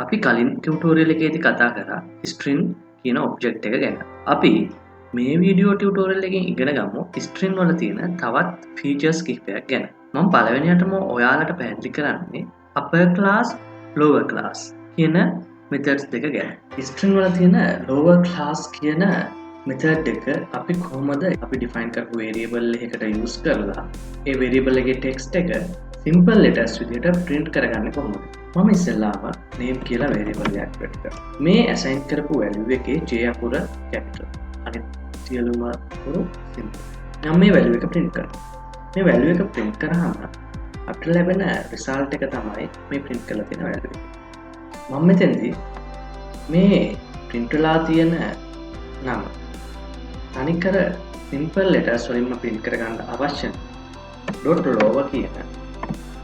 අපි කලින් ටියුටෝරියල් එකේදී කතා කරා string කියන ඔබ්ජෙක්ට් එක ගැන. අපි මේ වීඩියෝ ටියුටෝරියල් එකෙන් ඉගෙන ගමු string වල තියෙන තවත් ෆීචර්ස් කිහිපයක් ගැන. මම පළවෙනියටම ඔයාලට පැහැදිලි කරන්නේ upper class lower class කියන methods දෙක ගැන. string වල තියෙන lower class කියන method එක අපි කොහොමද අපි define කරපු variable එකකට use කරලා ඒ variable එකේ text එක simple letters විදිහට print කරගන්නේ කොහොමද? මම ඉස්සෙල්ලාම name කියලා variable එකක් print කරනවා. මේ assign කරපු value එකේ j අකුර capital. අනිත් සියලුම අකුරු simple. මම මේ value එක print කරනවා. මේ value එක print කරාම අපිට ලැබෙන result එක තමයි මේ print කරලා තියෙන value එක. මම මෙතෙන්දී මේ print වෙලා තියෙන නම තනිකර simple letters වලින්ම print කරගන්න අවශ්‍ය .lower කියන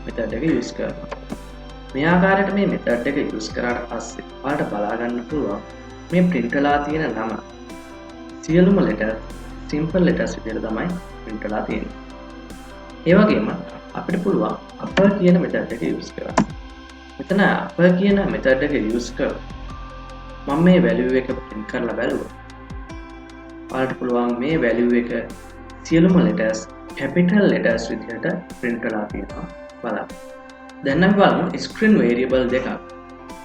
method එක use කරනවා. මේ ආකාරයට මේ method එක use කරාට පස්සේ ඔයාලට බලා ගන්න පුළුවන් මේ print වෙලා තියෙන නම සියලුම letter simple letters විදිහට තමයි print වෙලා තියෙන්නේ. ඒ වගේම අපිට පුළුවන් upper කියන method එක use කරන්න. මෙතන upper කියන method එක use කරලා මම මේ value එක print කරලා බලුවා. ඔයාලට පුළුවන් මේ value එක සියලුම letters capital letters විදිහට print වෙලා තියෙනවා බලන්න. දැන් අපි බලමු string variable දෙකක්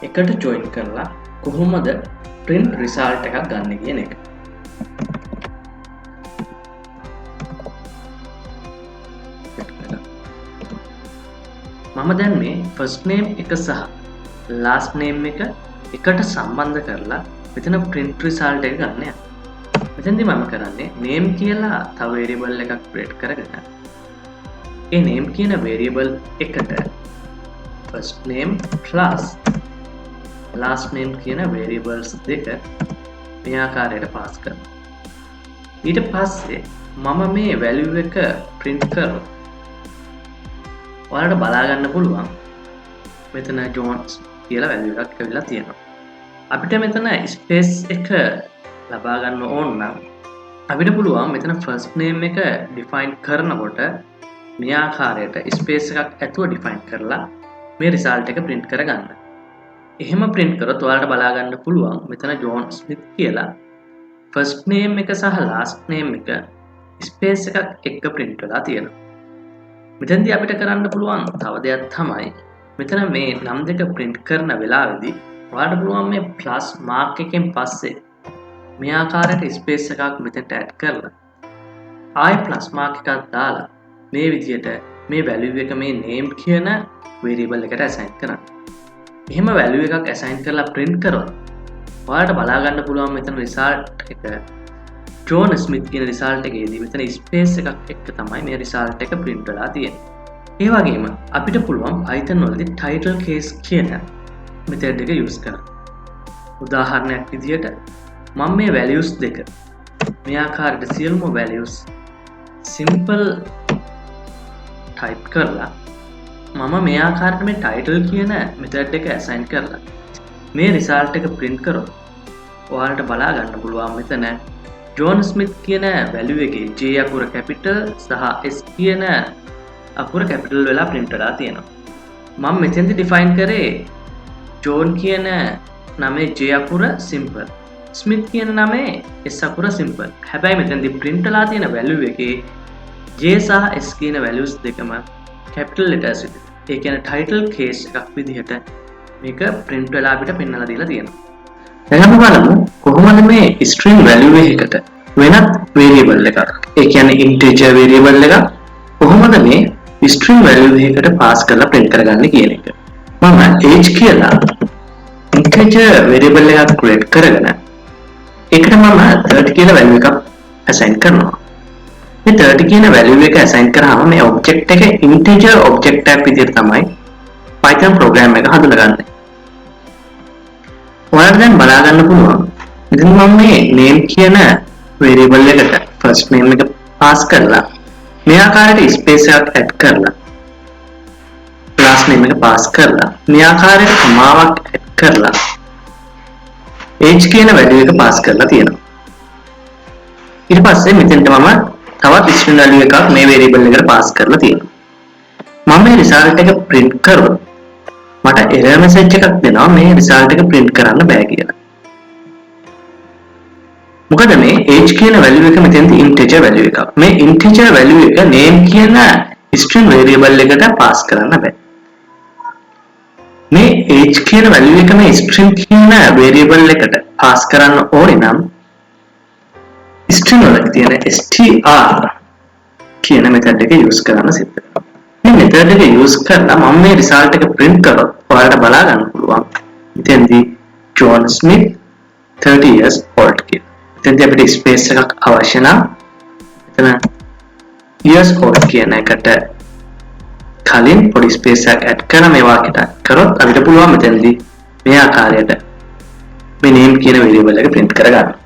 එකට join කරලා කොහොමද print result එකක් ගන්න කියන එක. මම දැන් මේ first name එක සහ last name එක එකට සම්බන්ධ කරලා මෙතන print result එක ගන්න යනවා. මෙතෙන්දී මම කරන්නේ name කියලා තව variable එකක් create කරගෙන ඒ name කියන variable එකට first name plus last name කියන variables දෙක මේ ආකාරයට pass කරනවා. ඊට පස්සේ මම මේ value එක print කරනවා. ඔයාලට බලා ගන්න පුළුවන් මෙතන Jones කියලා value එකක් ඇවිල්ලා තියෙනවා. අපිට මෙතන space එක ලබා ගන්න ඕන නම් අපිට පුළුවන් මෙතන first name එක define කරනකොට මේ ආකාරයට space එකක් ඇතුව define කරලා මේ result එක print කරගන්න. එහෙම print කරොත් ඔයාලට බලා ගන්න පුළුවන් මෙතන John Smith කියලා first name එක සහ last name එක space එකක් එක්ක print වෙලා තියෙනවා. මෙතෙන්දී අපිට කරන්න පුළුවන් තව දෙයක් තමයි මෙතන මේ නම් දෙක print කරන වෙලාවේදී ඔයාලට පුළුවන් මේ plus mark එකෙන් පස්සේ මේ ආකාරයට ස්පේස් එකක් මෙතනට ඇඩ් කරලා ආයි ප්ලස් මාක් එකක් දාලා මේ විදිහට මේ value එක මේ name කියන variable එකට assign කරන්න. එහෙම value එකක් assign කරලා print කරොත් ඔයාලට බලා ගන්න පුළුවන් මෙතන result එක John Smith කියන result එකේදී මෙතන ස්පේස් එකක් එක්ක තමයි මේ result එක print වෙලා තියෙන්නේ. ඒ වගේම අපිට පුළුවන් Python වලදී title case කියන method එක use කරන්න. උදාහරණයක් විදිහට මම මේ values දෙක මේ ආකාරයට සියලුම values simple type කරලා මම මේ ආකාරයට මේ title කියන method එක assign කරලා මේ result එක print කරොත් ඔයාලට බලා ගන්න පුළුවන් මෙතන John Smith කියන value එකේ J අකුර capital සහ S කියන අකුර capital වෙලා print වෙලා තියෙනවා. මම මෙතෙන්දි define කරේ John කියන නමේ J අකුර simple Smith කියන නමේ S අකුර simple. හැබැයි මෙතනදී print වෙලා තියෙන value එකේ J සහ S කියන values දෙකම capital letters විදිහට. ඒ කියන්නේ title case එකක් විදිහට මේක print වෙලා අපිට පෙන්වලා දීලා තියෙනවා. දැන් අපි බලමු කොහොමද මේ string value එකකට වෙනත් variable එකක්. ඒ කියන්නේ integer variable එකක් කොහොමද මේ string value එකකට pass කරලා print කරගන්නේ කියන එක. මම age කියලා integer variable එකක් create කරගෙන ඒකට මම 30 කියන value එකක් assign කරනවා. මේ 30 කියන value එක assign කරාම මේ object එක integer object එකක් විදිහට තමයි Python program එක හඳුනගන්නේ. ඔයාලට දැන් බලා ගන්න පුළුවන්. ඉතින් මම මේ name කියන variable එකට first name එක pass කරලා මේ ආකාරයට space එකක් add කරලා last name එක pass කරලා මේ ආකාරයට කමාවක් add කරලා age කියන value එක pass කරලා තියෙනවා. ඊට පස්සේ මෙතෙන්ට මම තවත් string value එකක් මේ variable එකට pass කරලා තියෙනවා. මම මේ result එක print කරොත් මට error message එකක් දෙනවා මේ result එක print කරන්න බෑ කියලා. මොකද මේ age කියන value එක මෙතෙන්දී integer value එකක්. මේ integer value එක name කියන string variable එකට pass කරන්න බෑ. මේ age කියන value එක මේ string කියන variable එකට pass කරන්න ඕනේ නම් string වල තියෙන str කියන method එක use කරන්න සිද්ධ වෙනවා. මේ method එක use කරලා මම මේ result එක print කරොත් ඔයාලට බලා ගන්න පුළුවන්. මෙතෙන්දී John Smith 30 years old කියලා. මෙතෙන්දී අපිට space එකක් අවශ්‍ය නම් එතන years old කියන එකට කලින් පොඩි space එකක් add කරලා මේ වාක්‍යයට කරොත් අපිට පුළුවන් මෙතෙන්දී මේ ආකාරයට මේ name කියන variable එක print කරගන්න.